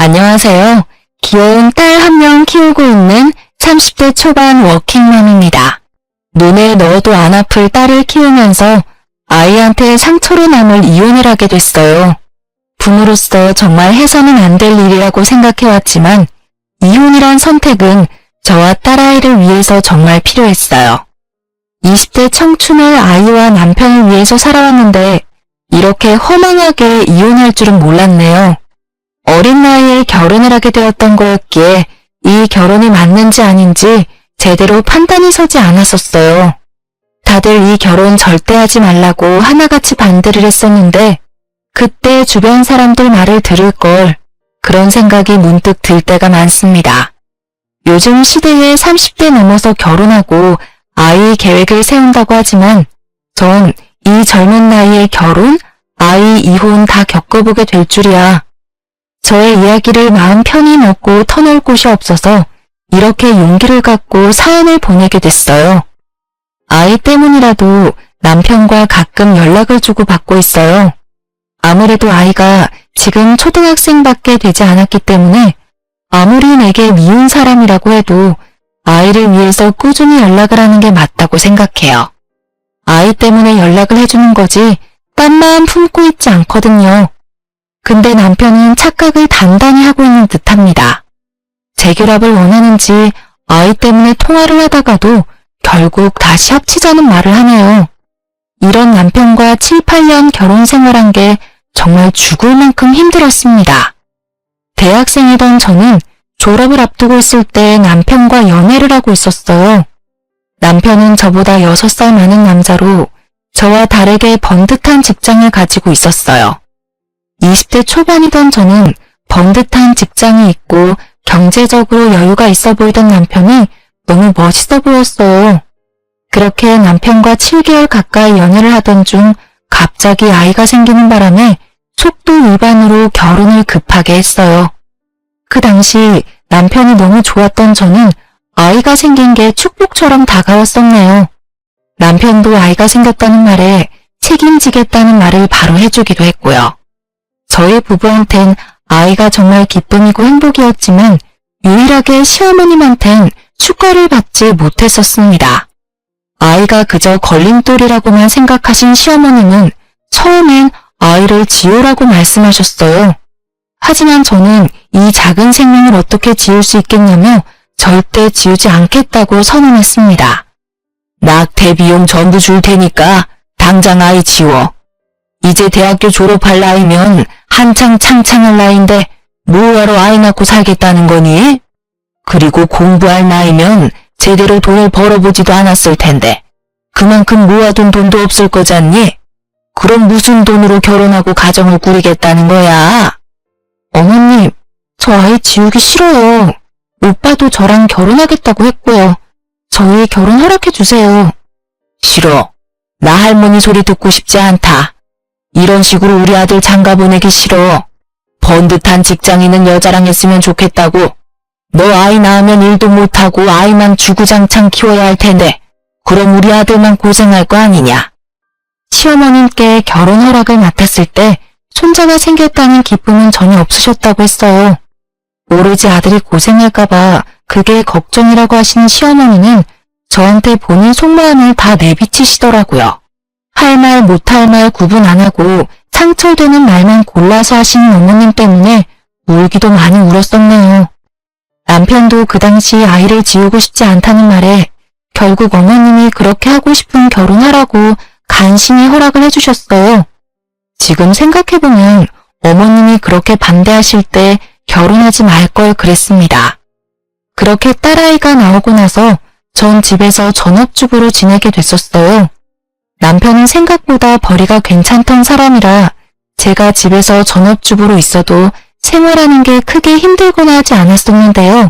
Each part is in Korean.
안녕하세요. 귀여운 딸 한 명 키우고 있는 30대 초반 워킹맘입니다. 눈에 넣어도 안 아플 딸을 키우면서 아이한테 상처로 남을 이혼을 하게 됐어요. 부모로서 정말 해서는 안 될 일이라고 생각해왔지만 이혼이란 선택은 저와 딸아이를 위해서 정말 필요했어요. 20대 청춘을 아이와 남편을 위해서 살아왔는데 이렇게 허망하게 이혼할 줄은 몰랐네요. 어린 나이에 결혼을 하게 되었던 거였기에 이 결혼이 맞는지 아닌지 제대로 판단이 서지 않았었어요. 다들 이 결혼 절대 하지 말라고 하나같이 반대를 했었는데 그때 주변 사람들 말을 들을 걸 그런 생각이 문득 들 때가 많습니다. 요즘 시대에 30대 넘어서 결혼하고 아이 계획을 세운다고 하지만 전 이 젊은 나이에 결혼, 아이 이혼 다 겪어보게 될 줄이야. 저의 이야기를 마음 편히 먹고 터놓을 곳이 없어서 이렇게 용기를 갖고 사연을 보내게 됐어요. 아이 때문이라도 남편과 가끔 연락을 주고받고 있어요. 아무래도 아이가 지금 초등학생밖에 되지 않았기 때문에 아무리 내게 미운 사람이라고 해도 아이를 위해서 꾸준히 연락을 하는 게 맞다고 생각해요. 아이 때문에 연락을 해주는 거지 딴 마음 품고 있지 않거든요. 근데 남편은 착각을 단단히 하고 있는 듯합니다. 재결합을 원하는지 아이 때문에 통화를 하다가도 결국 다시 합치자는 말을 하네요. 이런 남편과 7, 8년 결혼 생활한 게 정말 죽을 만큼 힘들었습니다. 대학생이던 저는 졸업을 앞두고 있을 때 남편과 연애를 하고 있었어요. 남편은 저보다 6살 많은 남자로 저와 다르게 번듯한 직장을 가지고 있었어요. 20대 초반이던 저는 번듯한 직장이 있고 경제적으로 여유가 있어 보이던 남편이 너무 멋있어 보였어요. 그렇게 남편과 7개월 가까이 연애를 하던 중 갑자기 아이가 생기는 바람에 속도 위반으로 결혼을 급하게 했어요. 그 당시 남편이 너무 좋았던 저는 아이가 생긴 게 축복처럼 다가왔었네요. 남편도 아이가 생겼다는 말에 책임지겠다는 말을 바로 해주기도 했고요. 저희 부부한텐 아이가 정말 기쁨이고 행복이었지만 유일하게 시어머님한텐 축가를 받지 못했었습니다. 아이가 그저 걸림돌이라고만 생각하신 시어머님은 처음엔 아이를 지우라고 말씀하셨어요. 하지만 저는 이 작은 생명을 어떻게 지울 수 있겠냐며 절대 지우지 않겠다고 선언했습니다. 낙태 비용 전부 줄 테니까 당장 아이 지워. 이제 대학교 졸업할 나이면 한창 창창할 나이인데 뭐하러 아이 낳고 살겠다는 거니? 그리고 공부할 나이면 제대로 돈을 벌어보지도 않았을 텐데 그만큼 모아둔 돈도 없을 거잖니? 그럼 무슨 돈으로 결혼하고 가정을 꾸리겠다는 거야? 어머님, 저 아이 지우기 싫어요. 오빠도 저랑 결혼하겠다고 했고요. 저희 결혼 허락해주세요. 싫어. 나 할머니 소리 듣고 싶지 않다. 이런 식으로 우리 아들 장가 보내기 싫어. 번듯한 직장 있는 여자랑 했으면 좋겠다고. 너 아이 낳으면 일도 못하고 아이만 주구장창 키워야 할 텐데 그럼 우리 아들만 고생할 거 아니냐. 시어머님께 결혼 허락을 맡았을 때 손자가 생겼다는 기쁨은 전혀 없으셨다고 했어요. 오로지 아들이 고생할까봐 그게 걱정이라고 하시는 시어머니는 저한테 본인 속마음을 다 내비치시더라고요. 할 말 못할 말 구분 안 하고 상처되는 말만 골라서 하시는 어머님 때문에 울기도 많이 울었었네요. 남편도 그 당시 아이를 지우고 싶지 않다는 말에 결국 어머님이 그렇게 하고 싶은 결혼하라고 간신히 허락을 해주셨어요. 지금 생각해보면 어머님이 그렇게 반대하실 때 결혼하지 말 걸 그랬습니다. 그렇게 딸아이가 나오고 나서 전 집에서 전업주부로 지내게 됐었어요. 남편은 생각보다 벌이가 괜찮던 사람이라 제가 집에서 전업주부로 있어도 생활하는 게 크게 힘들거나 하지 않았었는데요.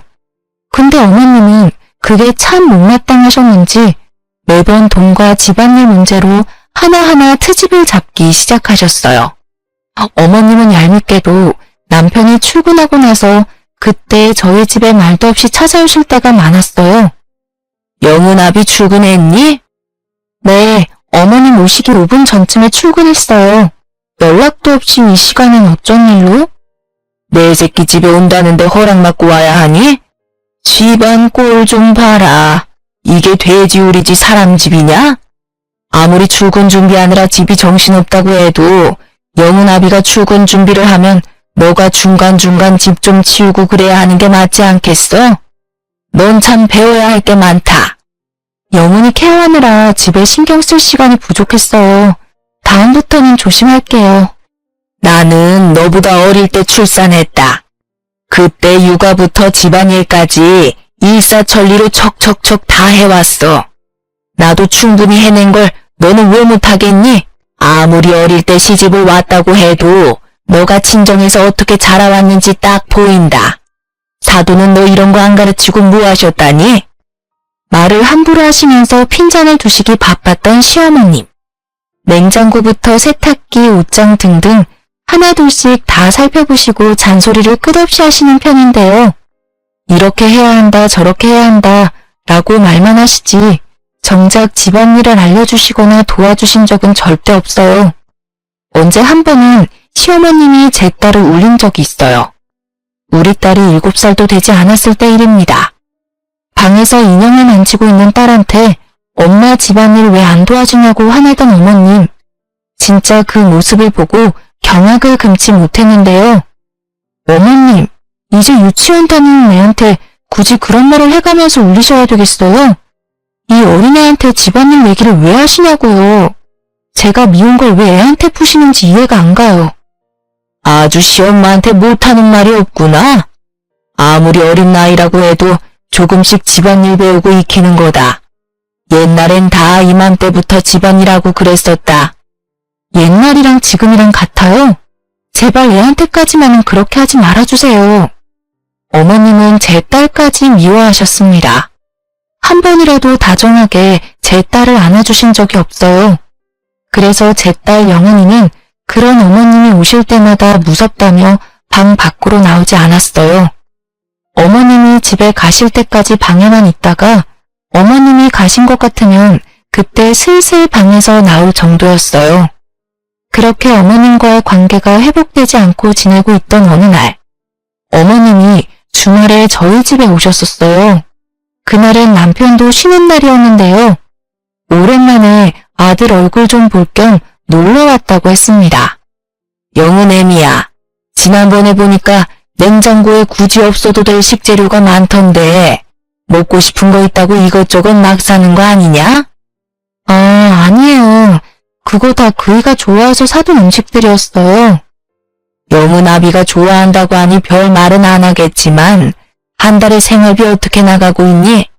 근데 어머님은 그게 참 못마땅하셨는지 매번 돈과 집안일 문제로 하나하나 트집을 잡기 시작하셨어요. 어머님은 얄밉게도 남편이 출근하고 나서 그때 저희 집에 말도 없이 찾아오실 때가 많았어요. 영은아비 출근했니? 네, 어머님 오시기 5분 전쯤에 출근했어요. 연락도 없이 이 시간엔 어쩐 일로? 내 새끼 집에 온다는데 허락받고 와야 하니? 집안 꼴 좀 봐라. 이게 돼지 우리지 사람 집이냐? 아무리 출근 준비하느라 집이 정신없다고 해도 영은아비가 출근 준비를 하면 너가 중간중간 집 좀 치우고 그래야 하는 게 맞지 않겠어? 넌 참 배워야 할 게 많다. 영은이 케어하느라 집에 신경 쓸 시간이 부족했어요. 다음부터는 조심할게요. 나는 너보다 어릴 때 출산했다. 그때 육아부터 집안일까지 일사천리로 척척척 다 해왔어. 나도 충분히 해낸 걸 너는 왜 못하겠니? 아무리 어릴 때 시집을 왔다고 해도 너가 친정에서 어떻게 자라왔는지 딱 보인다. 사돈은 너 이런 거 안 가르치고 뭐 하셨다니? 말을 함부로 하시면서 핀잔을 두시기 바빴던 시어머님. 냉장고부터 세탁기, 옷장 등등 하나둘씩 다 살펴보시고 잔소리를 끝없이 하시는 편인데요. 이렇게 해야 한다, 저렇게 해야 한다 라고 말만 하시지 정작 집안일을 알려주시거나 도와주신 적은 절대 없어요. 언제 한 번은 시어머님이 제 딸을 울린 적이 있어요. 우리 딸이 7살도 되지 않았을 때 일입니다. 방에서 인형을 만지고 있는 딸한테 엄마 집안일 왜 안 도와주냐고 화내던 어머님. 진짜 그 모습을 보고 경악을 금치 못했는데요. 어머님, 이제 유치원 다니는 애한테 굳이 그런 말을 해가면서 울리셔야 되겠어요? 이 어린애한테 집안일 얘기를 왜 하시냐고요. 제가 미운 걸 왜 애한테 푸시는지 이해가 안 가요. 아주 시엄마한테 못하는 말이 없구나. 아무리 어린 나이라고 해도 조금씩 집안일 배우고 익히는 거다. 옛날엔 다 이맘때부터 집안일하고 그랬었다. 옛날이랑 지금이랑 같아요? 제발 애한테까지만은 그렇게 하지 말아주세요. 어머님은 제 딸까지 미워하셨습니다. 한 번이라도 다정하게 제 딸을 안아주신 적이 없어요. 그래서 제 딸 영은이는 그런 어머님이 오실 때마다 무섭다며 방 밖으로 나오지 않았어요. 어머님이 집에 가실 때까지 방에만 있다가 어머님이 가신 것 같으면 그때 슬슬 방에서 나올 정도였어요. 그렇게 어머님과의 관계가 회복되지 않고 지내고 있던 어느 날, 어머님이 주말에 저희 집에 오셨었어요. 그날은 남편도 쉬는 날이었는데요. 오랜만에 아들 얼굴 좀 볼 겸 놀러 왔다고 했습니다. 영은애미야, 지난번에 보니까 냉장고에 굳이 없어도 될 식재료가 많던데 먹고 싶은 거 있다고 이것저것 막 사는 거 아니냐? 아니에요. 그거 다 그이가 좋아해서 사둔 음식들이었어요. 영은아비가 좋아한다고 하니 별 말은 안 하겠지만 한 달에 생활비 어떻게 나가고 있니?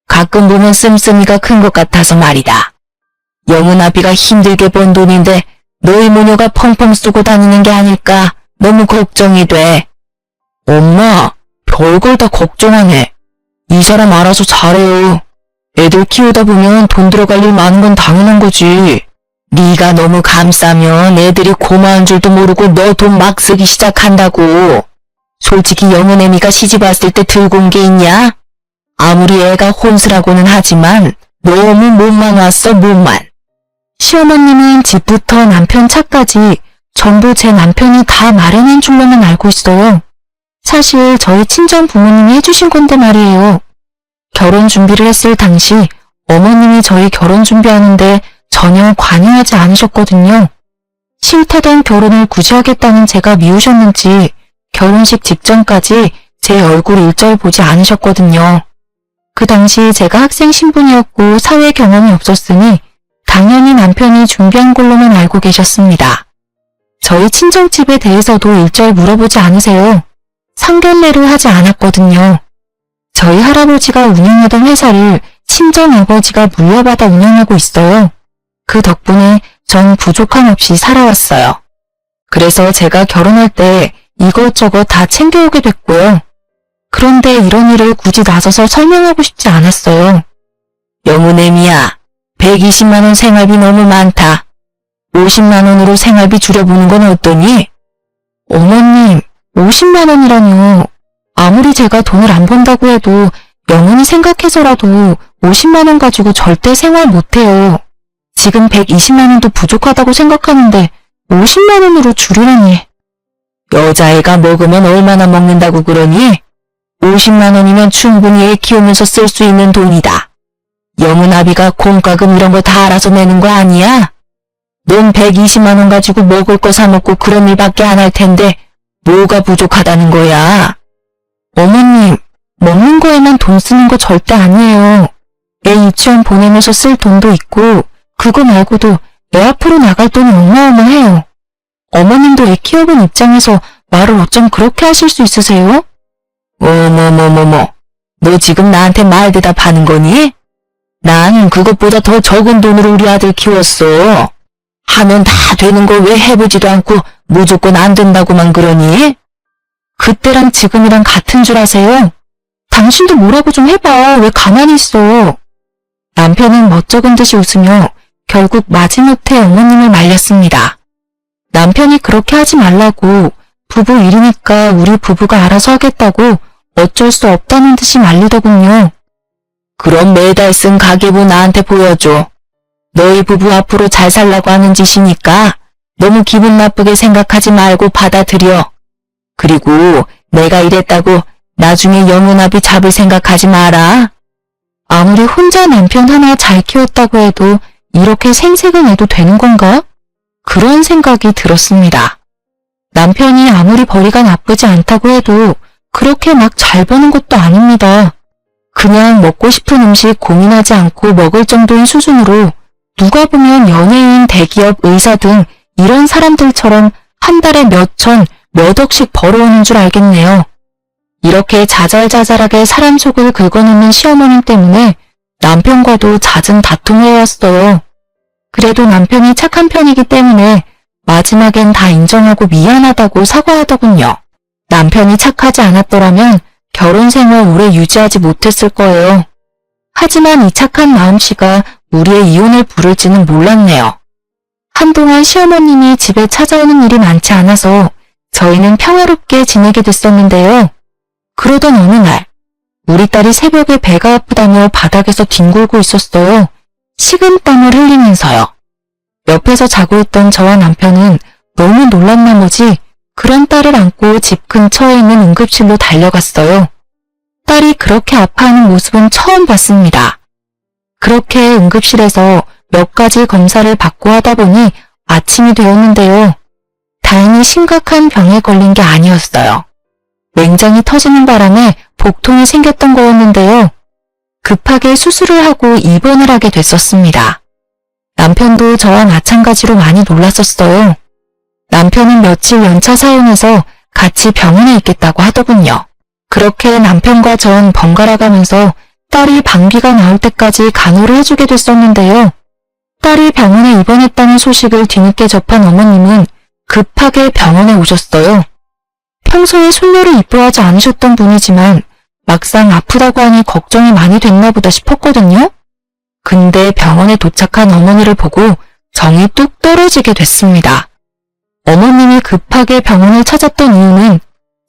가끔 보면 씀씀이가 큰 것 같아서 말이다. 영은아비가 힘들게 번 돈인데 너희 모녀가 펑펑 쓰고 다니는 게 아닐까 너무 걱정이 돼. 엄마, 별걸 다 걱정하네. 이 사람 알아서 잘해요. 애들 키우다 보면 돈 들어갈 일 많은 건 당연한 거지. 네가 너무 감싸면 애들이 고마운 줄도 모르고 너 돈 막 쓰기 시작한다고. 솔직히 영은애미가 시집 왔을 때 들고 온 게 있냐? 아무리 애가 혼수라고는 하지만 너무 몸만 왔어, 몸만. 시어머님은 집부터 남편 차까지 전부 제 남편이 다 마련한 줄로만 알고 있어요. 사실 저희 친정 부모님이 해주신 건데 말이에요. 결혼 준비를 했을 당시 어머님이 저희 결혼 준비하는데 전혀 관여하지 않으셨거든요. 싫다던 결혼을 굳이 하겠다는 제가 미우셨는지 결혼식 직전까지 제 얼굴 일절 보지 않으셨거든요. 그 당시 제가 학생 신분이었고 사회 경험이 없었으니 당연히 남편이 준비한 걸로만 알고 계셨습니다. 저희 친정집에 대해서도 일절 물어보지 않으세요. 상견례를 하지 않았거든요. 저희 할아버지가 운영하던 회사를 친정아버지가 물려받아 운영하고 있어요. 그 덕분에 전 부족함 없이 살아왔어요. 그래서 제가 결혼할 때 이것저것 다 챙겨오게 됐고요. 그런데 이런 일을 굳이 나서서 설명하고 싶지 않았어요. 영은애미야, 120만 원 생활비 너무 많다. 50만 원으로 생활비 줄여보는 건 어떠니? 어머님, 50만 원이라뇨. 아무리 제가 돈을 안 번다고 해도 영은이 생각해서라도 50만 원 가지고 절대 생활 못해요. 지금 120만 원도 부족하다고 생각하는데 50만 원으로 줄이라니. 여자애가 먹으면 얼마나 먹는다고 그러니? 50만 원이면 충분히 애 키우면서 쓸 수 있는 돈이다. 영은아비가 공과금 이런 거 다 알아서 내는 거 아니야? 넌 120만 원 가지고 먹을 거 사 먹고 그런 일밖에 안 할 텐데 뭐가 부족하다는 거야? 어머님, 먹는 거에만 돈 쓰는 거 절대 아니에요. 애 유치원 보내면서 쓸 돈도 있고 그거 말고도 애 앞으로 나갈 돈이 어마어마해요. 어머님도 애 키워본 입장에서 말을 어쩜 그렇게 하실 수 있으세요? 어머머머머, 너 지금 나한테 말 대답하는 거니? 난 그것보다 더 적은 돈으로 우리 아들 키웠어. 하면 다 되는 걸 왜 해보지도 않고 무조건 안 된다고만 그러니? 그때랑 지금이랑 같은 줄 아세요? 당신도 뭐라고 좀 해봐. 왜 가만히 있어? 남편은 멋쩍은 듯이 웃으며 결국 마지못해 어머님을 말렸습니다. 남편이 그렇게 하지 말라고 부부 일이니까 우리 부부가 알아서 하겠다고 어쩔 수 없다는 듯이 말리더군요. 그럼 매달 쓴 가계부 나한테 보여줘. 너희 부부 앞으로 잘 살라고 하는 짓이니까 너무 기분 나쁘게 생각하지 말고 받아들여. 그리고 내가 이랬다고 나중에 영은아비 잡을 생각하지 마라. 아무리 혼자 남편 하나 잘 키웠다고 해도 이렇게 생색을 내도 되는 건가? 그런 생각이 들었습니다. 남편이 아무리 벌이가 나쁘지 않다고 해도 그렇게 막 잘 버는 것도 아닙니다. 그냥 먹고 싶은 음식 고민하지 않고 먹을 정도인 수준으로 누가 보면 연예인, 대기업, 의사 등 이런 사람들처럼 한 달에 몇 천, 몇 억씩 벌어오는 줄 알겠네요. 이렇게 자잘자잘하게 사람 속을 긁어놓는 시어머님 때문에 남편과도 잦은 다툼을 해왔어요. 그래도 남편이 착한 편이기 때문에 마지막엔 다 인정하고 미안하다고 사과하더군요. 남편이 착하지 않았더라면 결혼 생활 오래 유지하지 못했을 거예요. 하지만 이 착한 마음씨가 우리의 이혼을 부를지는 몰랐네요. 한동안 시어머님이 집에 찾아오는 일이 많지 않아서 저희는 평화롭게 지내게 됐었는데요. 그러던 어느 날 우리 딸이 새벽에 배가 아프다며 바닥에서 뒹굴고 있었어요. 식은땀을 흘리면서요. 옆에서 자고 있던 저와 남편은 너무 놀란 나머지 그런 딸을 안고 집 근처에 있는 응급실로 달려갔어요. 딸이 그렇게 아파하는 모습은 처음 봤습니다. 그렇게 응급실에서 몇 가지 검사를 받고 하다 보니 아침이 되었는데요. 다행히 심각한 병에 걸린 게 아니었어요. 맹장이 터지는 바람에 복통이 생겼던 거였는데요. 급하게 수술을 하고 입원을 하게 됐었습니다. 남편도 저와 마찬가지로 많이 놀랐었어요. 남편은 며칠 연차 사용해서 같이 병원에 있겠다고 하더군요. 그렇게 남편과 전 번갈아 가면서 딸이 방귀가 나올 때까지 간호를 해주게 됐었는데요. 딸이 병원에 입원했다는 소식을 뒤늦게 접한 어머님은 급하게 병원에 오셨어요. 평소에 손녀를 이뻐하지 않으셨던 분이지만 막상 아프다고 하니 걱정이 많이 됐나 보다 싶었거든요. 근데 병원에 도착한 어머니를 보고 정이 뚝 떨어지게 됐습니다. 어머님이 급하게 병원을 찾았던 이유는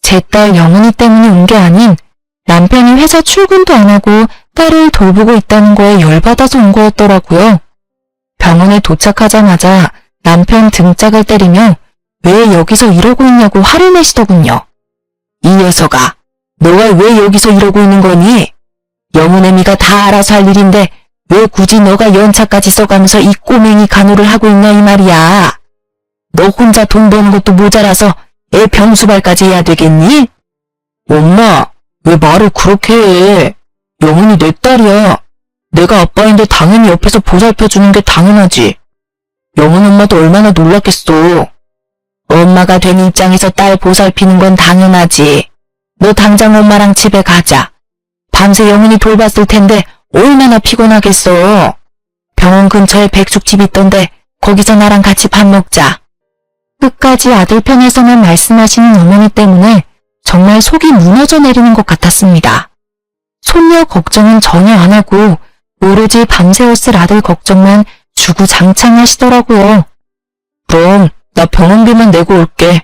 제 딸 영은이 때문에 온 게 아닌 남편이 회사 출근도 안 하고 딸을 돌보고 있다는 거에 열받아서 온 거였더라고요. 병원에 도착하자마자 남편 등짝을 때리며 왜 여기서 이러고 있냐고 화를 내시더군요. 이 녀석아, 너가 왜 여기서 이러고 있는 거니? 영은애미가 다 알아서 할 일인데 왜 굳이 너가 연차까지 써가면서 이 꼬맹이 간호를 하고 있냐 이 말이야. 너 혼자 돈 버는 것도 모자라서 애 병수발까지 해야 되겠니? 엄마, 왜 말을 그렇게 해? 영은이 내 딸이야. 내가 아빠인데 당연히 옆에서 보살펴주는 게 당연하지. 영은 엄마도 얼마나 놀랐겠어. 엄마가 된 입장에서 딸 보살피는 건 당연하지. 너 당장 엄마랑 집에 가자. 밤새 영은이 돌봤을 텐데 얼마나 피곤하겠어. 병원 근처에 백숙집 있던데 거기서 나랑 같이 밥 먹자. 끝까지 아들 편에서만 말씀하시는 어머니 때문에 정말 속이 무너져 내리는 것 같았습니다. 손녀 걱정은 전혀 안 하고 오로지 밤새웠을 아들 걱정만 주구장창 하시더라고요. 그럼 나 병원비만 내고 올게.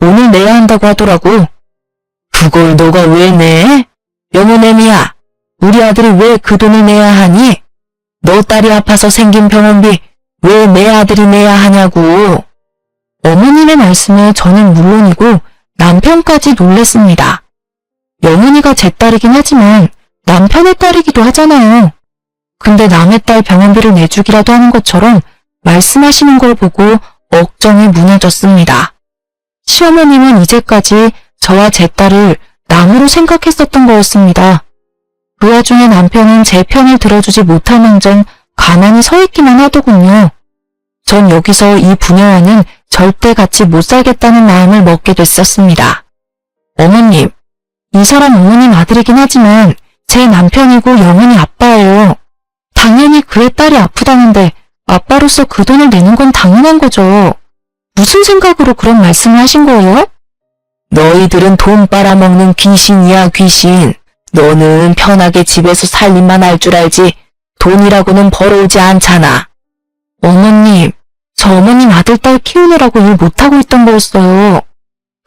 오늘 내야 한다고 하더라고. 그걸 너가 왜 내? 영은애미야, 우리 아들이 왜 그 돈을 내야 하니? 너 딸이 아파서 생긴 병원비 왜 내 아들이 내야 하냐고. 어머님의 말씀에 저는 물론이고 남편까지 놀랬습니다. 영은이가 제 딸이긴 하지만 남편의 딸이기도 하잖아요. 근데 남의 딸 병원비를 내주기라도 하는 것처럼 말씀하시는 걸 보고 억정이 무너졌습니다. 시어머님은 이제까지 저와 제 딸을 남으로 생각했었던 거였습니다. 그 와중에 남편은 제 편을 들어주지 못할 망정 가만히 서 있기만 하더군요. 전 여기서 이 부녀와는 절대 같이 못 살겠다는 마음을 먹게 됐었습니다. 어머님, 이 사람 어머님 아들이긴 하지만 제 남편이고 영은이 아빠예요. 당연히 그의 딸이 아프다는데 아빠로서 그 돈을 내는 건 당연한 거죠. 무슨 생각으로 그런 말씀을 하신 거예요? 너희들은 돈 빨아먹는 귀신이야, 귀신. 너는 편하게 집에서 살림만 할 줄 알지 돈이라고는 벌어오지 않잖아. 어머님, 저 어머님 아들 딸 키우느라고 일 못하고 있던 거였어요.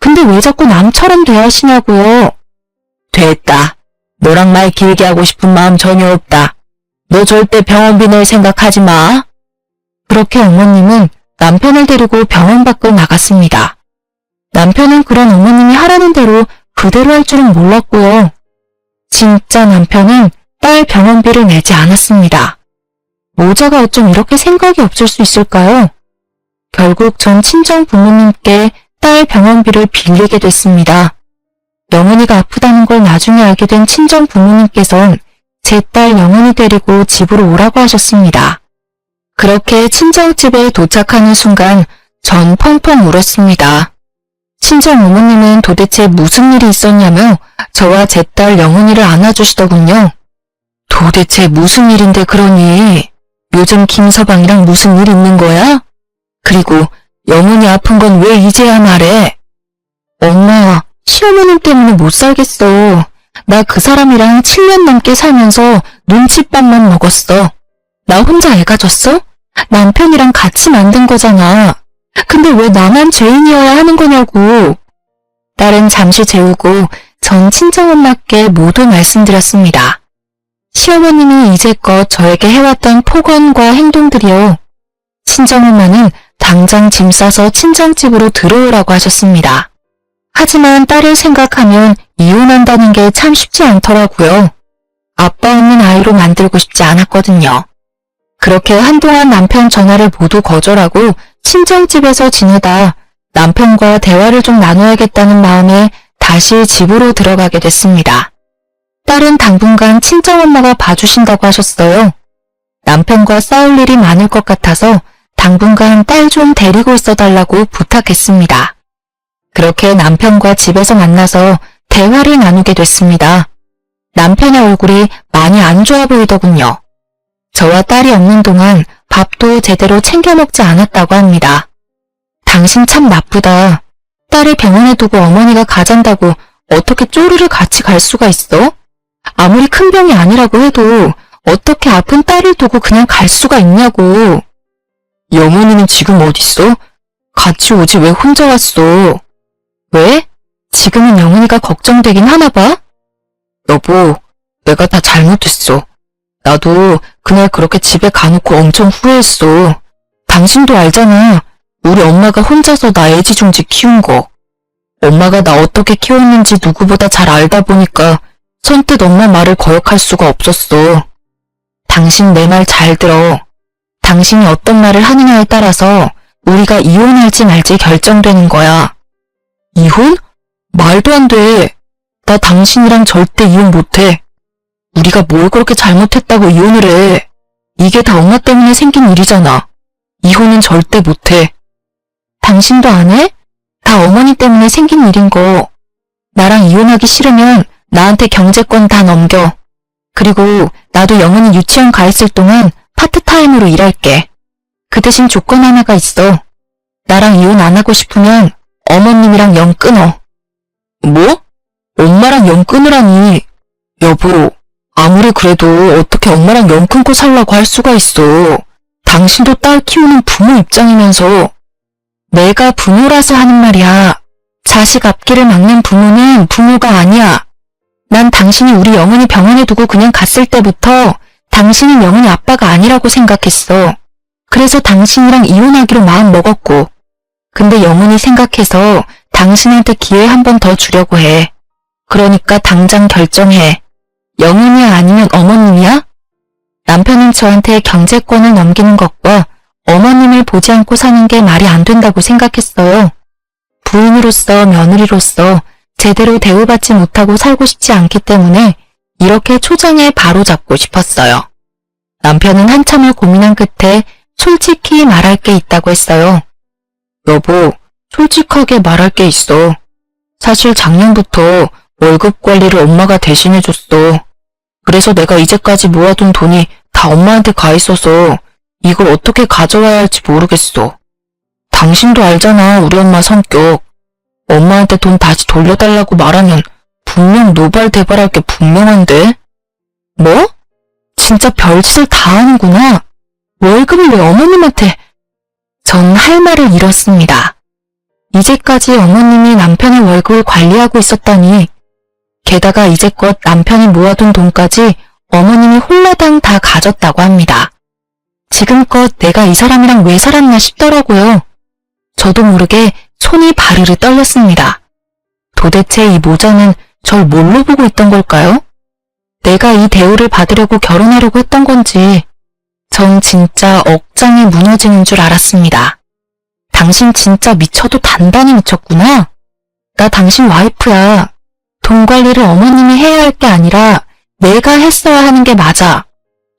근데 왜 자꾸 남처럼 대하시냐고요. 됐다. 너랑 말 길게 하고 싶은 마음 전혀 없다. 너 절대 병원비 낼 생각하지 마. 그렇게 어머님은 남편을 데리고 병원 밖을 나갔습니다. 남편은 그런 어머님이 하라는 대로 그대로 할 줄은 몰랐고요. 진짜 남편은 딸 병원비를 내지 않았습니다. 모자가 어쩜 이렇게 생각이 없을 수 있을까요? 결국 전 친정 부모님께 딸 병원비를 빌리게 됐습니다. 영은이가 아프다는 걸 나중에 알게 된 친정 부모님께선 제 딸 영은이 데리고 집으로 오라고 하셨습니다. 그렇게 친정집에 도착하는 순간 전 펑펑 울었습니다. 친정 어머님은 도대체 무슨 일이 있었냐며 저와 제 딸 영은이를 안아주시더군요. 도대체 무슨 일인데 그러니? 요즘 김서방이랑 무슨 일 있는 거야? 그리고 영은이 아픈 건 왜 이제야 말해? 엄마, 시어머님 때문에 못 살겠어. 나 그 사람이랑 7년 넘게 살면서 눈칫밥만 먹었어. 나 혼자 애가 졌어? 남편이랑 같이 만든 거잖아. 근데 왜 나만 죄인이어야 하는 거냐고. 딸은 잠시 재우고 전 친정엄마께 모두 말씀드렸습니다. 시어머님이 이제껏 저에게 해왔던 폭언과 행동들이요. 친정엄마는 당장 짐 싸서 친정집으로 들어오라고 하셨습니다. 하지만 딸을 생각하면 이혼한다는 게 참 쉽지 않더라고요. 아빠 없는 아이로 만들고 싶지 않았거든요. 그렇게 한동안 남편 전화를 모두 거절하고 친정집에서 지내다 남편과 대화를 좀 나눠야겠다는 마음에 다시 집으로 들어가게 됐습니다. 딸은 당분간 친정엄마가 봐주신다고 하셨어요. 남편과 싸울 일이 많을 것 같아서 당분간 딸 좀 데리고 있어달라고 부탁했습니다. 그렇게 남편과 집에서 만나서 대화를 나누게 됐습니다. 남편의 얼굴이 많이 안 좋아 보이더군요. 저와 딸이 없는 동안 밥도 제대로 챙겨 먹지 않았다고 합니다. 당신 참 나쁘다. 딸을 병원에 두고 어머니가 가잔다고 어떻게 쪼르르 같이 갈 수가 있어? 아무리 큰 병이 아니라고 해도 어떻게 아픈 딸을 두고 그냥 갈 수가 있냐고. 영훈이는 지금 어딨어? 같이 오지 왜 혼자 왔어? 왜? 지금은 영훈이가 걱정되긴 하나 봐? 여보, 내가 다 잘못했어. 나도 그날 그렇게 집에 가놓고 엄청 후회했어. 당신도 알잖아. 우리 엄마가 혼자서 나 애지중지 키운 거. 엄마가 나 어떻게 키웠는지 누구보다 잘 알다 보니까 선뜻 엄마 말을 거역할 수가 없었어. 당신 내 말 잘 들어. 당신이 어떤 말을 하느냐에 따라서 우리가 이혼할지 말지 결정되는 거야. 이혼? 말도 안 돼. 나 당신이랑 절대 이혼 못해. 우리가 뭘 그렇게 잘못했다고 이혼을 해. 이게 다 엄마 때문에 생긴 일이잖아. 이혼은 절대 못해. 당신도 안 해? 다 어머니 때문에 생긴 일인 거. 나랑 이혼하기 싫으면 나한테 경제권 다 넘겨. 그리고 나도 영은이 유치원 가 있을 동안 파트타임으로 일할게. 그 대신 조건 하나가 있어. 나랑 이혼 안 하고 싶으면 어머님이랑 영 끊어. 뭐? 엄마랑 영 끊으라니. 여보, 아무리 그래도 어떻게 엄마랑 영 끊고 살라고 할 수가 있어. 당신도 딸 키우는 부모 입장이면서. 내가 부모라서 하는 말이야. 자식 앞길을 막는 부모는 부모가 아니야. 난 당신이 우리 영은이 병원에 두고 그냥 갔을 때부터 당신은 영은이 아빠가 아니라고 생각했어. 그래서 당신이랑 이혼하기로 마음 먹었고. 근데 영은이 생각해서 당신한테 기회 한 번 더 주려고 해. 그러니까 당장 결정해. 영훈이야 아니면 어머님이야? 남편은 저한테 경제권을 넘기는 것과 어머님을 보지 않고 사는 게 말이 안 된다고 생각했어요. 부인으로서 며느리로서 제대로 대우받지 못하고 살고 싶지 않기 때문에 이렇게 초장에 바로잡고 싶었어요. 남편은 한참을 고민한 끝에 솔직히 말할 게 있다고 했어요. 여보, 솔직하게 말할 게 있어. 사실 작년부터 월급 관리를 엄마가 대신해줬어. 그래서 내가 이제까지 모아둔 돈이 다 엄마한테 가 있어서 이걸 어떻게 가져와야 할지 모르겠어. 당신도 알잖아, 우리 엄마 성격. 엄마한테 돈 다시 돌려달라고 말하면 분명 노발대발할 게 분명한데? 뭐? 진짜 별짓을 다 하는구나. 월급을 왜 어머님한테... 전 할 말을 잃었습니다. 이제까지 어머님이 남편의 월급을 관리하고 있었다니. 게다가 이제껏 남편이 모아둔 돈까지 어머님이 홀라당 다 가졌다고 합니다. 지금껏 내가 이 사람이랑 왜 살았나 싶더라고요. 저도 모르게 손이 바르르 떨렸습니다. 도대체 이 모자는 절 뭘로 보고 있던 걸까요? 내가 이 대우를 받으려고 결혼하려고 했던 건지 전 진짜 억장이 무너지는 줄 알았습니다. 당신 진짜 미쳐도 단단히 미쳤구나. 나 당신 와이프야. 돈 관리를 어머님이 해야 할 게 아니라 내가 했어야 하는 게 맞아.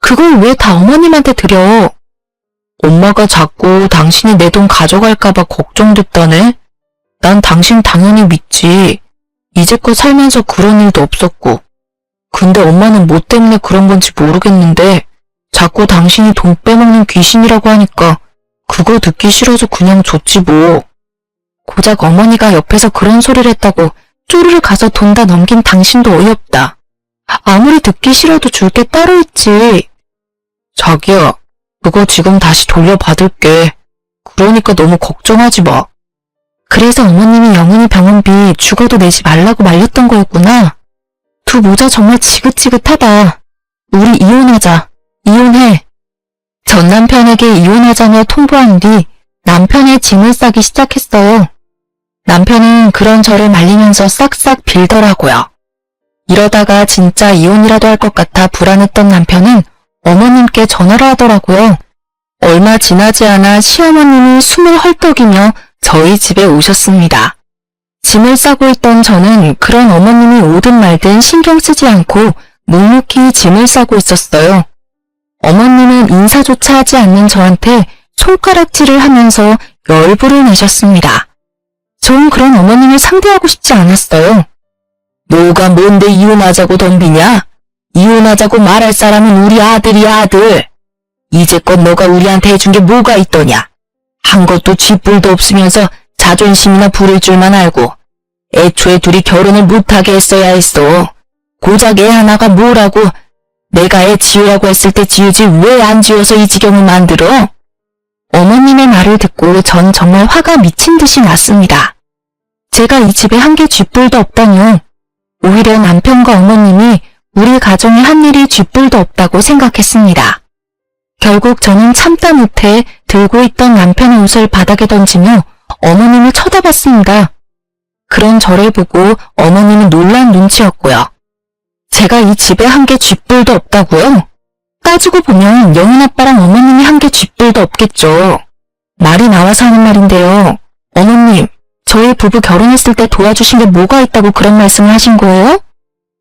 그걸 왜 다 어머님한테 드려? 엄마가 자꾸 당신이 내 돈 가져갈까봐 걱정됐다네. 난 당신 당연히 믿지. 이제껏 살면서 그런 일도 없었고. 근데 엄마는 뭐 때문에 그런 건지 모르겠는데 자꾸 당신이 돈 빼먹는 귀신이라고 하니까 그거 듣기 싫어서 그냥 줬지 뭐. 고작 어머니가 옆에서 그런 소리를 했다고 쪼르르 가서 돈 다 넘긴 당신도 어이없다. 아무리 듣기 싫어도 줄 게 따로 있지. 자기야, 그거 지금 다시 돌려받을게. 그러니까 너무 걱정하지 마. 그래서 어머님이 영훈이 병원비 죽어도 내지 말라고 말렸던 거였구나. 두 모자 정말 지긋지긋하다. 우리 이혼하자. 이혼해. 전 남편에게 이혼하자며 통보한 뒤 남편의 짐을 싸기 시작했어요. 남편은 그런 저를 말리면서 싹싹 빌더라고요. 이러다가 진짜 이혼이라도 할 것 같아 불안했던 남편은 어머님께 전화를 하더라고요. 얼마 지나지 않아 시어머님이 숨을 헐떡이며 저희 집에 오셨습니다. 짐을 싸고 있던 저는 그런 어머님이 오든 말든 신경 쓰지 않고 묵묵히 짐을 싸고 있었어요. 어머님은 인사조차 하지 않는 저한테 손가락질을 하면서 열불을 내셨습니다. 전 그런 어머님을 상대하고 싶지 않았어요. 너가 뭔데 이혼하자고 덤비냐? 이혼하자고 말할 사람은 우리 아들이야, 아들. 이제껏 너가 우리한테 해준 게 뭐가 있더냐? 한 것도 쥐뿔도 없으면서 자존심이나 부릴 줄만 알고 애초에 둘이 결혼을 못하게 했어야 했어. 고작 애 하나가 뭐라고. 내가 애 지으라고 했을 때 지우지 왜 안 지워서 이 지경을 만들어? 어머님의 말을 듣고 전 정말 화가 미친 듯이 났습니다. 제가 이 집에 한 개 쥐뿔도 없다뇨. 오히려 남편과 어머님이 우리 가정에 한 일이 쥐뿔도 없다고 생각했습니다. 결국 저는 참다 못해 들고 있던 남편의 옷을 바닥에 던지며 어머님을 쳐다봤습니다. 그런 저를 보고 어머님은 놀란 눈치였고요. 제가 이 집에 한 개 쥐뿔도 없다고요? 따지고 보면 영훈 아빠랑 어머님이 한 개 쥐뿔도 없겠죠. 말이 나와서 하는 말인데요. 어머님, 저희 부부 결혼했을 때 도와주신 게 뭐가 있다고 그런 말씀을 하신 거예요?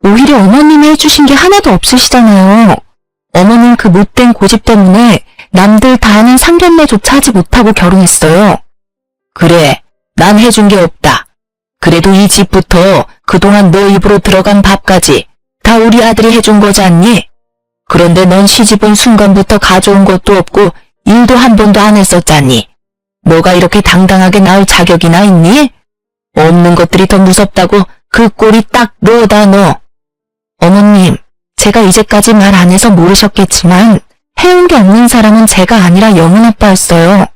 오히려 어머님이 해주신 게 하나도 없으시잖아요. 어머님 그 못된 고집 때문에 남들 다 하는 상견례조차 하지 못하고 결혼했어요. 그래, 난 해준 게 없다. 그래도 이 집부터 그동안 너 입으로 들어간 밥까지 다 우리 아들이 해준 거지 않니? 그런데 넌 시집온 순간부터 가져온 것도 없고 일도 한 번도 안 했었잖니. 너가 이렇게 당당하게 나올 자격이나 있니? 없는 것들이 더 무섭다고 그 꼴이 딱 너다 너. 어머님, 제가 이제까지 말 안 해서 모르셨겠지만 해온 게 없는 사람은 제가 아니라 영훈 아빠였어요.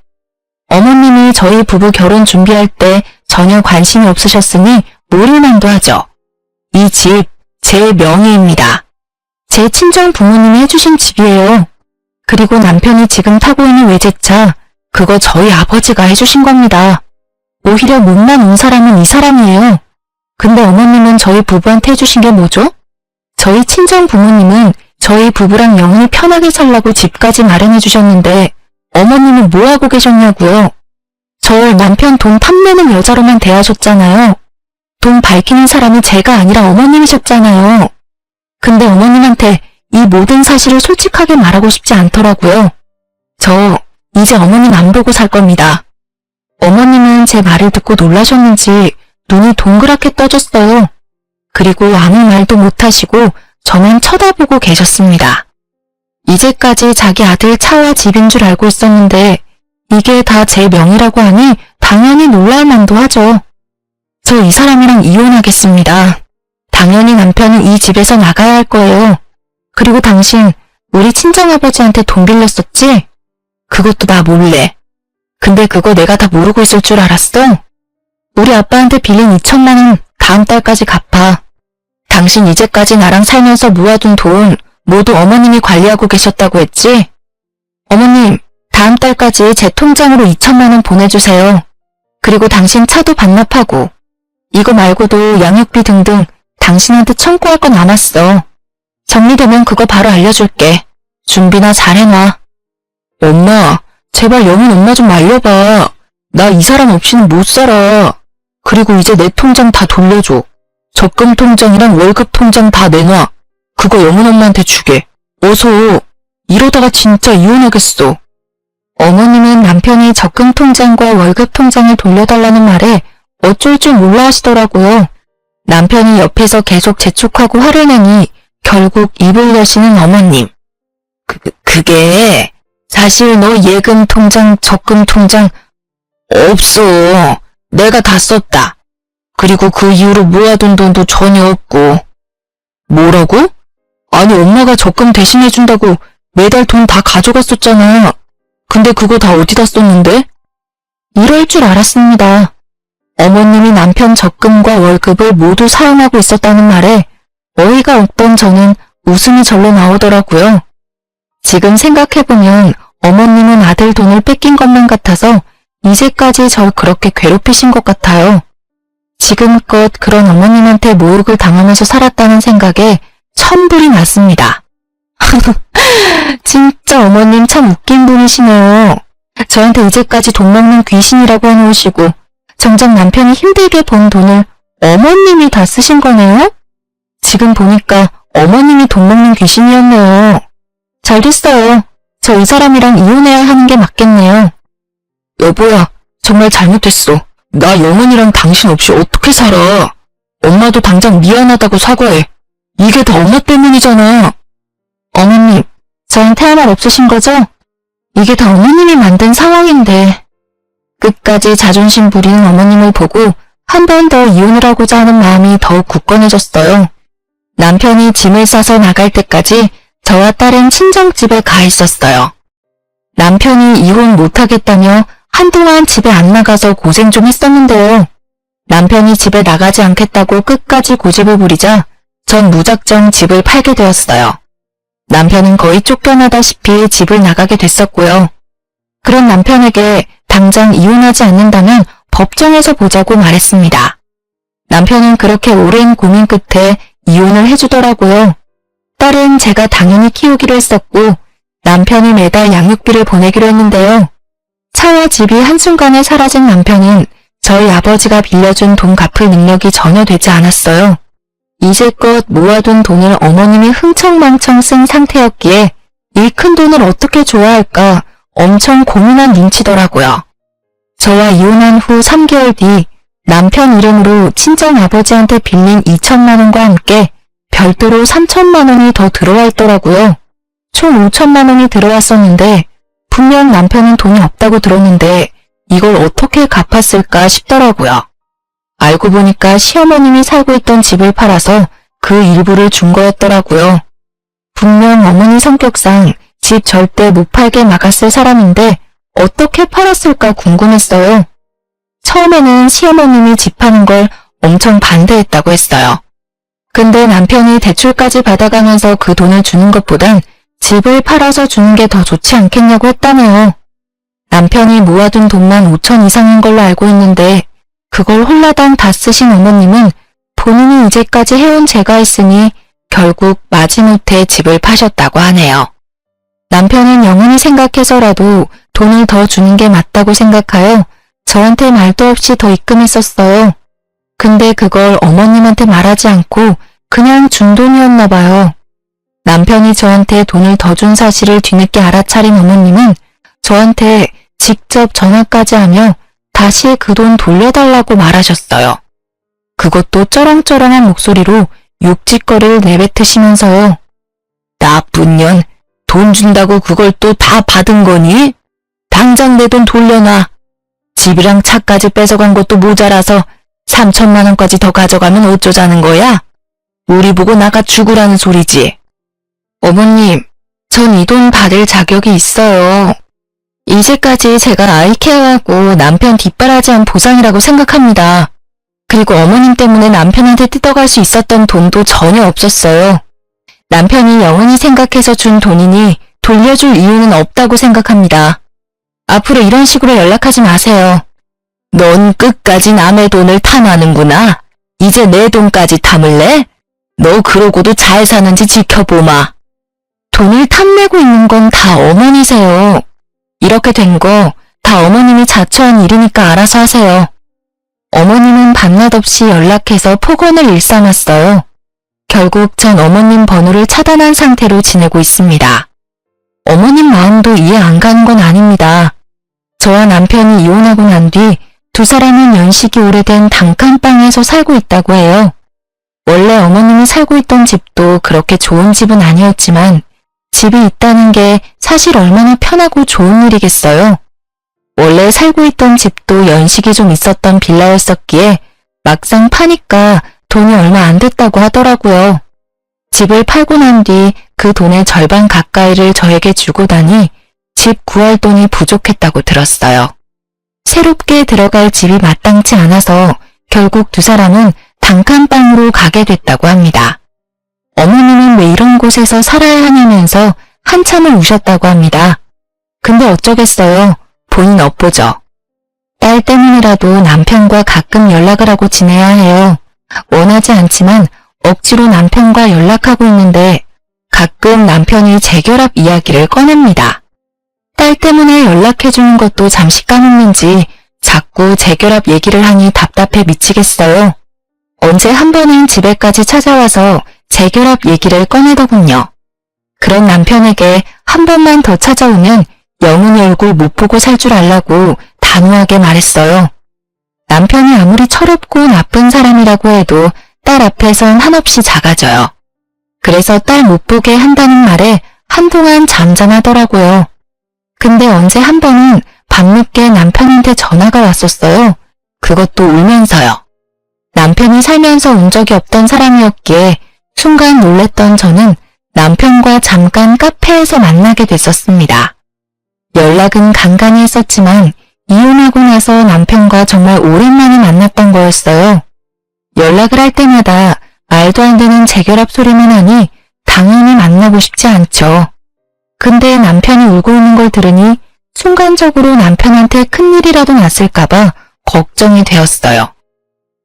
어머님이 저희 부부 결혼 준비할 때 전혀 관심이 없으셨으니 모를만도 하죠. 이 집 제 명의입니다. 제 친정 부모님이 해주신 집이에요. 그리고 남편이 지금 타고 있는 외제차, 그거 저희 아버지가 해주신 겁니다. 오히려 못난 온 사람은 이 사람이에요. 근데 어머님은 저희 부부한테 해주신 게 뭐죠? 저희 친정 부모님은 저희 부부랑 영원히 편하게 살라고 집까지 마련해 주셨는데 어머님은 뭐하고 계셨냐고요. 저 남편 돈 탐내는 여자로만 대하셨잖아요. 돈 밝히는 사람이 제가 아니라 어머님이셨잖아요. 근데 어머님한테 이 모든 사실을 솔직하게 말하고 싶지 않더라고요. 저 이제 어머님 안 보고 살 겁니다. 어머님은 제 말을 듣고 놀라셨는지 눈이 동그랗게 떠졌어요. 그리고 아무 말도 못하시고 저만 쳐다보고 계셨습니다. 이제까지 자기 아들 차와 집인 줄 알고 있었는데 이게 다 제 명의라고 하니 당연히 놀랄 만도 하죠. 저 이 사람이랑 이혼하겠습니다. 당연히 남편은 이 집에서 나가야 할 거예요. 그리고 당신 우리 친정아버지한테 돈 빌렸었지? 그것도 나 몰래. 근데 그거 내가 다 모르고 있을 줄 알았어? 우리 아빠한테 빌린 2천만 원 다음 달까지 갚아. 당신 이제까지 나랑 살면서 모아둔 돈 모두 어머님이 관리하고 계셨다고 했지? 어머님, 다음 달까지 제 통장으로 2천만 원 보내주세요. 그리고 당신 차도 반납하고 이거 말고도 양육비 등등 당신한테 청구할 거 남았어. 정리되면 그거 바로 알려줄게. 준비나 잘 해놔. 엄마, 제발 영훈 엄마 좀 말려봐. 나 이 사람 없이는 못 살아. 그리고 이제 내 통장 다 돌려줘. 적금 통장이랑 월급 통장 다 내놔. 그거 영훈 엄마한테 주게. 어서. 이러다가 진짜 이혼하겠어. 어머님은 남편이 적금 통장과 월급 통장을 돌려달라는 말에 어쩔 줄 몰라 하시더라고요. 남편이 옆에서 계속 재촉하고 화를 내니 결국 입을 여시는 어머님. 그게 사실 너 예금 통장, 적금 통장 없어. 내가 다 썼다. 그리고 그 이후로 모아둔 돈도 전혀 없고. 뭐라고? 아니 엄마가 적금 대신해준다고 매달 돈 다 가져갔었잖아. 근데 그거 다 어디다 썼는데? 이럴 줄 알았습니다. 어머님이 남편 적금과 월급을 모두 사용하고 있었다는 말에 어이가 없던 저는 웃음이 절로 나오더라고요. 지금 생각해보면 어머님은 아들 돈을 뺏긴 것만 같아서 이제까지 절 그렇게 괴롭히신 것 같아요. 지금껏 그런 어머님한테 모욕을 당하면서 살았다는 생각에 천불이 났습니다. 진짜 어머님 참 웃긴 분이시네요. 저한테 이제까지 돈 먹는 귀신이라고 해놓으시고 정작 남편이 힘들게 번 돈을 어머님이 다 쓰신 거네요? 지금 보니까 어머님이 돈 먹는 귀신이었네요. 잘 됐어요. 저 이 사람이랑 이혼해야 하는 게 맞겠네요. 여보야, 정말 잘못했어. 나 영훈이랑 당신 없이 어떻게 살아. 엄마도 당장 미안하다고 사과해. 이게 다 엄마 때문이잖아. 어머님, 저한테 할 말 없으신 거죠? 이게 다 어머님이 만든 상황인데. 끝까지 자존심 부리는 어머님을 보고 한 번 더 이혼을 하고자 하는 마음이 더욱 굳건해졌어요. 남편이 짐을 싸서 나갈 때까지 저와 딸은 친정집에 가 있었어요. 남편이 이혼 못하겠다며 한동안 집에 안 나가서 고생 좀 했었는데요. 남편이 집에 나가지 않겠다고 끝까지 고집을 부리자 전 무작정 집을 팔게 되었어요. 남편은 거의 쫓겨나다시피 집을 나가게 됐었고요. 그런 남편에게 당장 이혼하지 않는다면 법정에서 보자고 말했습니다. 남편은 그렇게 오랜 고민 끝에 이혼을 해주더라고요. 딸은 제가 당연히 키우기로 했었고 남편이 매달 양육비를 보내기로 했는데요. 차와 집이 한순간에 사라진 남편은 저희 아버지가 빌려준 돈 갚을 능력이 전혀 되지 않았어요. 이제껏 모아둔 돈을 어머님이 흥청망청 쓴 상태였기에 이 큰 돈을 어떻게 줘야 할까 엄청 고민한 눈치더라고요. 저와 이혼한 후 3개월 뒤 남편 이름으로 친정아버지한테 빌린 2천만 원과 함께 별도로 3천만 원이 더 들어와 있더라고요. 총 5천만 원이 들어왔었는데 분명 남편은 돈이 없다고 들었는데 이걸 어떻게 갚았을까 싶더라고요. 알고 보니까 시어머님이 살고 있던 집을 팔아서 그 일부를 준 거였더라고요. 분명 어머니 성격상 집 절대 못 팔게 막았을 사람인데 어떻게 팔았을까 궁금했어요. 처음에는 시어머님이 집 파는 걸 엄청 반대했다고 했어요. 근데 남편이 대출까지 받아가면서 그 돈을 주는 것보단 집을 팔아서 주는 게 더 좋지 않겠냐고 했다네요. 남편이 모아둔 돈만 5천 이상인 걸로 알고 있는데 그걸 홀라당 다 쓰신 어머님은 본인이 이제까지 해온 죄가 있으니 결국 마지못해 집을 파셨다고 하네요. 남편은 영원히 생각해서라도 돈을 더 주는 게 맞다고 생각하여 저한테 말도 없이 더 입금했었어요. 근데 그걸 어머님한테 말하지 않고 그냥 준 돈이었나 봐요. 남편이 저한테 돈을 더 준 사실을 뒤늦게 알아차린 어머님은 저한테 직접 전화까지 하며 다시 그 돈 돌려달라고 말하셨어요. 그것도 쩌렁쩌렁한 목소리로 욕짓거리를 내뱉으시면서요. 나쁜 년, 돈 준다고 그걸 또 다 받은 거니? 당장 내 돈 돌려놔. 집이랑 차까지 뺏어간 것도 모자라서 3천만 원까지 더 가져가면 어쩌자는 거야? 우리 보고 나가 죽으라는 소리지. 어머님, 전 이 돈 받을 자격이 있어요. 이제까지 제가 아이 케어하고 남편 뒷바라지한 보상이라고 생각합니다. 그리고 어머님 때문에 남편한테 뜯어갈 수 있었던 돈도 전혀 없었어요. 남편이 영원히 생각해서 준 돈이니 돌려줄 이유는 없다고 생각합니다. 앞으로 이런 식으로 연락하지 마세요. 넌 끝까지 남의 돈을 탐하는구나. 이제 내 돈까지 탐을래? 너 그러고도 잘 사는지 지켜보마. 돈을 탐내고 있는 건 다 어머니세요. 이렇게 된 거 다 어머님이 자초한 일이니까 알아서 하세요. 어머님은 밤낮 없이 연락해서 폭언을 일삼았어요. 결국 전 어머님 번호를 차단한 상태로 지내고 있습니다. 어머님 마음도 이해 안 가는 건 아닙니다. 저와 남편이 이혼하고 난 뒤 두 사람은 연식이 오래된 단칸방에서 살고 있다고 해요. 원래 어머님이 살고 있던 집도 그렇게 좋은 집은 아니었지만 집이 있다는 게 사실 얼마나 편하고 좋은 일이겠어요. 원래 살고 있던 집도 연식이 좀 있었던 빌라였었기에 막상 파니까 돈이 얼마 안 됐다고 하더라고요. 집을 팔고 난 뒤 그 돈의 절반 가까이를 저에게 주고 다니 집 구할 돈이 부족했다고 들었어요. 새롭게 들어갈 집이 마땅치 않아서 결국 두 사람은 단칸방으로 가게 됐다고 합니다. 어머님은 왜 이런 곳에서 살아야 하냐면서 한참을 우셨다고 합니다. 근데 어쩌겠어요. 본인 업보죠. 딸 때문이라도 남편과 가끔 연락을 하고 지내야 해요. 원하지 않지만 억지로 남편과 연락하고 있는데 가끔 남편이 재결합 이야기를 꺼냅니다. 딸 때문에 연락해주는 것도 잠시 까먹는지 자꾸 재결합 얘기를 하니 답답해 미치겠어요. 언제 한 번은 집에까지 찾아와서 재결합 얘기를 꺼내더군요. 그런 남편에게 한 번만 더 찾아오면 영은이 얼굴 못 보고 살 줄 알라고 단호하게 말했어요. 남편이 아무리 철없고 나쁜 사람이라고 해도 딸 앞에선 한없이 작아져요. 그래서 딸 못 보게 한다는 말에 한동안 잠잠하더라고요. 근데 언제 한 번은 밤늦게 남편한테 전화가 왔었어요. 그것도 울면서요. 남편이 살면서 온 적이 없던 사람이었기에 순간 놀랬던 저는 남편과 잠깐 카페에서 만나게 됐었습니다. 연락은 간간히 했었지만 이혼하고 나서 남편과 정말 오랜만에 만났던 거였어요. 연락을 할 때마다 말도 안 되는 재결합 소리만 하니 당연히 만나고 싶지 않죠. 근데 남편이 울고 있는 걸 들으니 순간적으로 남편한테 큰일이라도 났을까봐 걱정이 되었어요.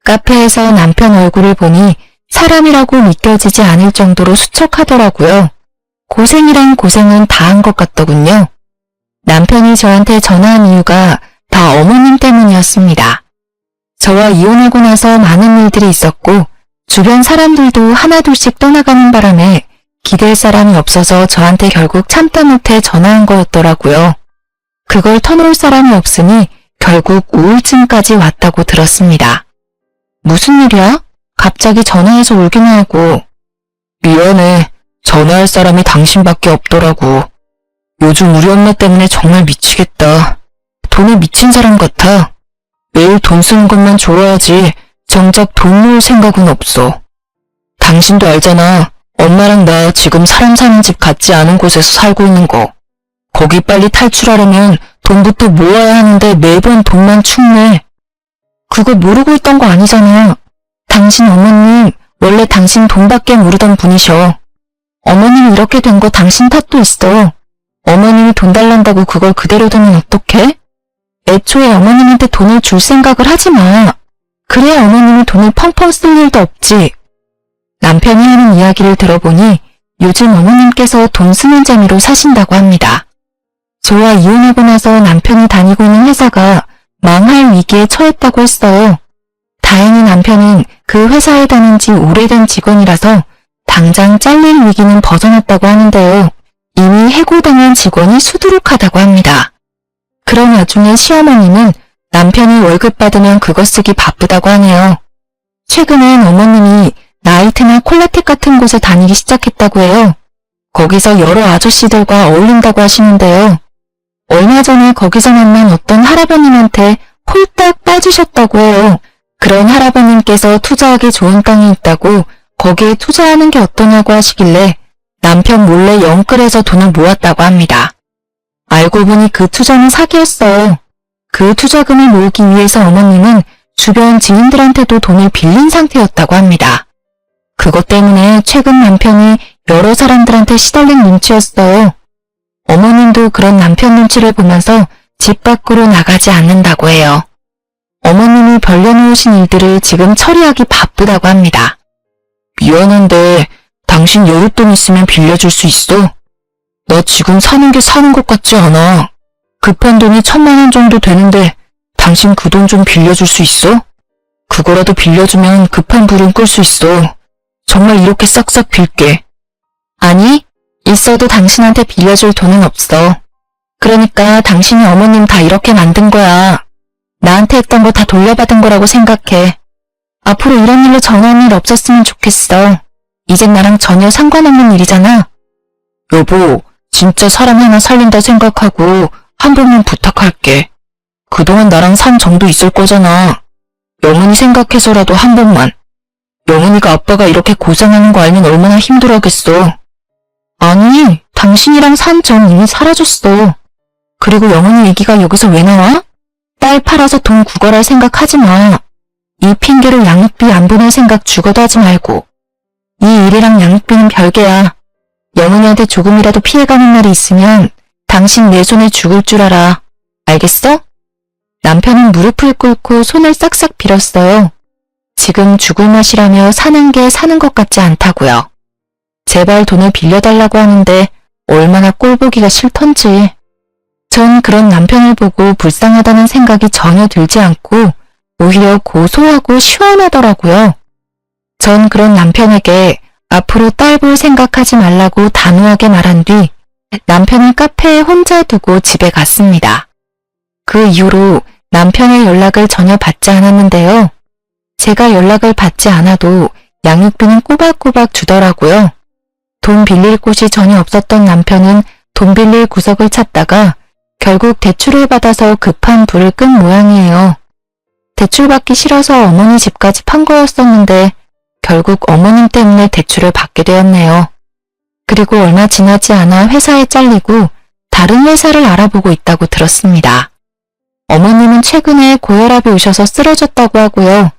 카페에서 남편 얼굴을 보니 사람이라고 믿겨지지 않을 정도로 수척하더라고요. 고생이란 고생은 다 한 것 같더군요. 남편이 저한테 전화한 이유가 다 어머님 때문이었습니다. 저와 이혼하고 나서 많은 일들이 있었고 주변 사람들도 하나둘씩 떠나가는 바람에 기댈 사람이 없어서 저한테 결국 참다 못해 전화한 거였더라고요. 그걸 터놓을 사람이 없으니 결국 우울증까지 왔다고 들었습니다. 무슨 일이야? 갑자기 전화해서 울기만 하고. 미안해. 전화할 사람이 당신밖에 없더라고. 요즘 우리 엄마 때문에 정말 미치겠다. 돈에 미친 사람 같아. 매일 돈 쓰는 것만 좋아하지 정작 돈 모을 생각은 없어. 당신도 알잖아. 엄마랑 나 지금 사람 사는 집 같지 않은 곳에서 살고 있는 거. 거기 빨리 탈출하려면 돈부터 모아야 하는데 매번 돈만 축내. 그거 모르고 있던 거 아니잖아. 당신 어머님 원래 당신 돈밖에 모르던 분이셔. 어머님이 이렇게 된 거 당신 탓도 있어. 어머님이 돈 달란다고 그걸 그대로 두면 어떡해? 애초에 어머님한테 돈을 줄 생각을 하지 마. 그래야 어머님이 돈을 펑펑 쓸 일도 없지. 남편이 하는 이야기를 들어보니 요즘 어머님께서 돈 쓰는 재미로 사신다고 합니다. 저와 이혼하고 나서 남편이 다니고 있는 회사가 망할 위기에 처했다고 했어요. 다행히 남편은 그 회사에 다닌 지 오래된 직원이라서 당장 잘릴 위기는 벗어났다고 하는데요. 이미 해고당한 직원이 수두룩하다고 합니다. 그런 와중에 시어머니는 남편이 월급 받으면 그거 쓰기 바쁘다고 하네요. 최근엔 어머님이 나이트나 콜라텍 같은 곳에 다니기 시작했다고 해요. 거기서 여러 아저씨들과 어울린다고 하시는데요. 얼마 전에 거기서 만난 어떤 할아버님한테 홀딱 빠지셨다고 해요. 그런 할아버님께서 투자하기 좋은 땅이 있다고 거기에 투자하는 게 어떠냐고 하시길래 남편 몰래 영끌해서 돈을 모았다고 합니다. 알고 보니 그 투자는 사기였어요. 그 투자금을 모으기 위해서 어머님은 주변 지인들한테도 돈을 빌린 상태였다고 합니다. 그것 때문에 최근 남편이 여러 사람들한테 시달린 눈치였어요. 어머님도 그런 남편 눈치를 보면서 집 밖으로 나가지 않는다고 해요. 어머님이 벌려놓으신 일들을 지금 처리하기 바쁘다고 합니다. 미안한데 당신 여윳돈 있으면 빌려줄 수 있어? 나 지금 사는 게 사는 것 같지 않아. 급한 돈이 1,000만 원 정도 되는데 당신 그 돈 좀 빌려줄 수 있어? 그거라도 빌려주면 급한 불은 끌 수 있어. 정말 이렇게 싹싹 빌게. 아니, 있어도 당신한테 빌려줄 돈은 없어. 그러니까 당신이 어머님 다 이렇게 만든 거야. 나한테 했던 거 다 돌려받은 거라고 생각해. 앞으로 이런 일로 전화할 일 없었으면 좋겠어. 이젠 나랑 전혀 상관없는 일이잖아. 여보, 진짜 사람 하나 살린다 생각하고 한 번만 부탁할게. 그동안 나랑 산 정도 있을 거잖아. 영은이 생각해서라도 한 번만. 영은이가 아빠가 이렇게 고생하는 거 알면 얼마나 힘들어하겠어. 아니, 당신이랑 산 전 이미 사라졌어. 그리고 영은이 얘기가 여기서 왜 나와? 딸 팔아서 돈 구걸할 생각 하지 마. 이 핑계로 양육비 안 보낼 생각 죽어도 하지 말고. 이 일이랑 양육비는 별개야. 영은이한테 조금이라도 피해가는 날이 있으면 당신 내 손에 죽을 줄 알아. 알겠어? 남편은 무릎을 꿇고 손을 싹싹 빌었어요. 지금 죽을 맛이라며 사는 게 사는 것 같지 않다고요. 제발 돈을 빌려달라고 하는데 얼마나 꼴보기가 싫던지. 전 그런 남편을 보고 불쌍하다는 생각이 전혀 들지 않고 오히려 고소하고 시원하더라고요. 전 그런 남편에게 앞으로 딸 볼 생각하지 말라고 단호하게 말한 뒤 남편을 카페에 혼자 두고 집에 갔습니다. 그 이후로 남편의 연락을 전혀 받지 않았는데요. 제가 연락을 받지 않아도 양육비는 꼬박꼬박 주더라고요. 돈 빌릴 곳이 전혀 없었던 남편은 돈 빌릴 구석을 찾다가 결국 대출을 받아서 급한 불을 끈 모양이에요. 대출받기 싫어서 어머니 집까지 판 거였었는데 결국 어머님 때문에 대출을 받게 되었네요. 그리고 얼마 지나지 않아 회사에 잘리고 다른 회사를 알아보고 있다고 들었습니다. 어머님은 최근에 고혈압이 오셔서 쓰러졌다고 하고요.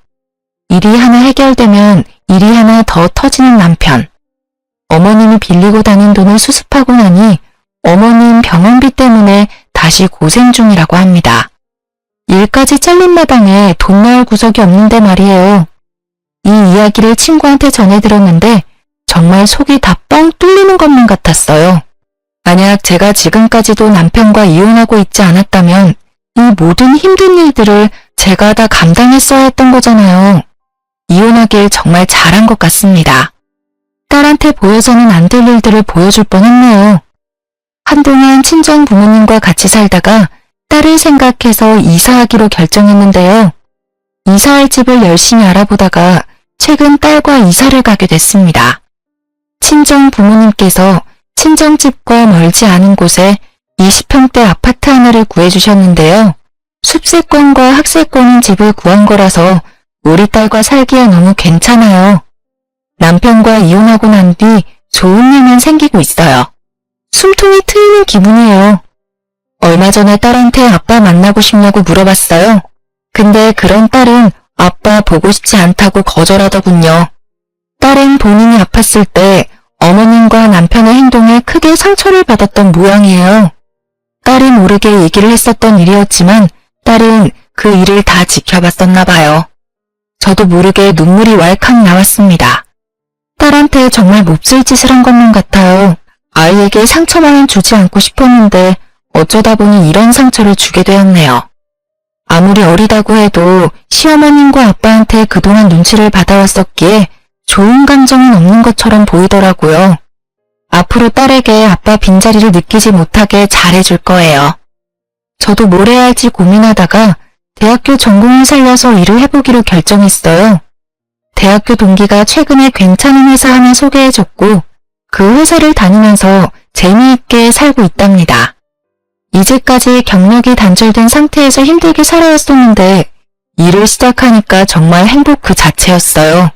일이 하나 해결되면 일이 하나 더 터지는 남편. 어머님이 빌리고 다닌 돈을 수습하고 나니 어머님 병원비 때문에 다시 고생 중이라고 합니다. 일까지 잘린 마당에 돈 나올 구석이 없는데 말이에요. 이 이야기를 친구한테 전해 들었는데 정말 속이 다 뻥 뚫리는 것만 같았어요. 만약 제가 지금까지도 남편과 이혼하고 있지 않았다면 이 모든 힘든 일들을 제가 다 감당했어야 했던 거잖아요. 이혼하길 정말 잘한 것 같습니다. 딸한테 보여서는 안 될 일들을 보여줄 뻔했네요. 한동안 친정 부모님과 같이 살다가 딸을 생각해서 이사하기로 결정했는데요. 이사할 집을 열심히 알아보다가 최근 딸과 이사를 가게 됐습니다. 친정 부모님께서 친정집과 멀지 않은 곳에 20평대 아파트 하나를 구해주셨는데요. 숲세권과 학세권인 집을 구한 거라서 우리 딸과 살기에 너무 괜찮아요. 남편과 이혼하고 난 뒤 좋은 일만 생기고 있어요. 숨통이 트이는 기분이에요. 얼마 전에 딸한테 아빠 만나고 싶냐고 물어봤어요. 근데 그런 딸은 아빠 보고 싶지 않다고 거절하더군요. 딸은 본인이 아팠을 때 어머님과 남편의 행동에 크게 상처를 받았던 모양이에요. 딸이 모르게 얘기를 했었던 일이었지만 딸은 그 일을 다 지켜봤었나 봐요. 저도 모르게 눈물이 왈칵 나왔습니다. 딸한테 정말 몹쓸 짓을 한 것만 같아요. 아이에게 상처만은 주지 않고 싶었는데 어쩌다 보니 이런 상처를 주게 되었네요. 아무리 어리다고 해도 시어머님과 아빠한테 그동안 눈치를 받아왔었기에 좋은 감정은 없는 것처럼 보이더라고요. 앞으로 딸에게 아빠 빈자리를 느끼지 못하게 잘해줄 거예요. 저도 뭘 해야 할지 고민하다가 대학교 전공을 살려서 일을 해보기로 결정했어요. 대학교 동기가 최근에 괜찮은 회사 하나 소개해줬고 그 회사를 다니면서 재미있게 살고 있답니다. 이제까지 경력이 단절된 상태에서 힘들게 살아왔었는데 일을 시작하니까 정말 행복 그 자체였어요.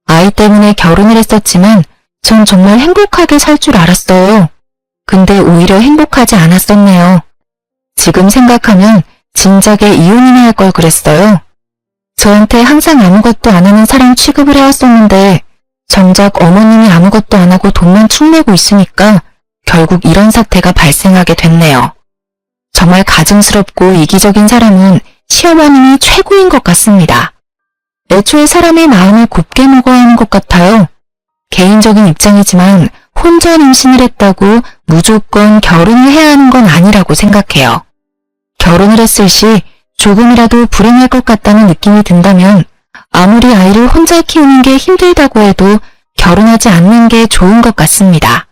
아이 때문에 결혼을 했었지만 전 정말 행복하게 살 줄 알았어요. 근데 오히려 행복하지 않았었네요. 지금 생각하면 진작에 이혼이나 할 걸 그랬어요. 저한테 항상 아무것도 안 하는 사람 취급을 해왔었는데 정작 어머님이 아무것도 안 하고 돈만 축내고 있으니까 결국 이런 사태가 발생하게 됐네요. 정말 가증스럽고 이기적인 사람은 시어머님이 최고인 것 같습니다. 애초에 사람의 마음을 곱게 먹어야 하는 것 같아요. 개인적인 입장이지만 혼전 임신을 했다고 무조건 결혼을 해야 하는 건 아니라고 생각해요. 결혼을 했을 시 조금이라도 불행할 것 같다는 느낌이 든다면 아무리 아이를 혼자 키우는 게 힘들다고 해도 결혼하지 않는 게 좋은 것 같습니다.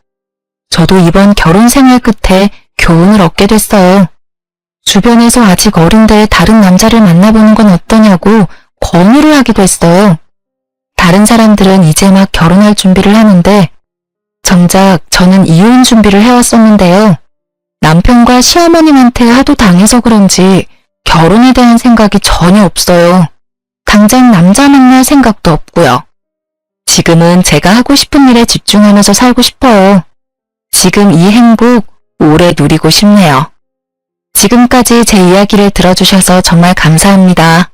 저도 이번 결혼 생활 끝에 교훈을 얻게 됐어요. 주변에서 아직 어린데 다른 남자를 만나보는 건 어떠냐고 권유를 하기도 했어요. 다른 사람들은 이제 막 결혼할 준비를 하는데 정작 저는 이혼 준비를 해왔었는데요. 남편과 시어머님한테 하도 당해서 그런지 결혼에 대한 생각이 전혀 없어요. 당장 남자 만날 생각도 없고요. 지금은 제가 하고 싶은 일에 집중하면서 살고 싶어요. 지금 이 행복 오래 누리고 싶네요. 지금까지 제 이야기를 들어주셔서 정말 감사합니다.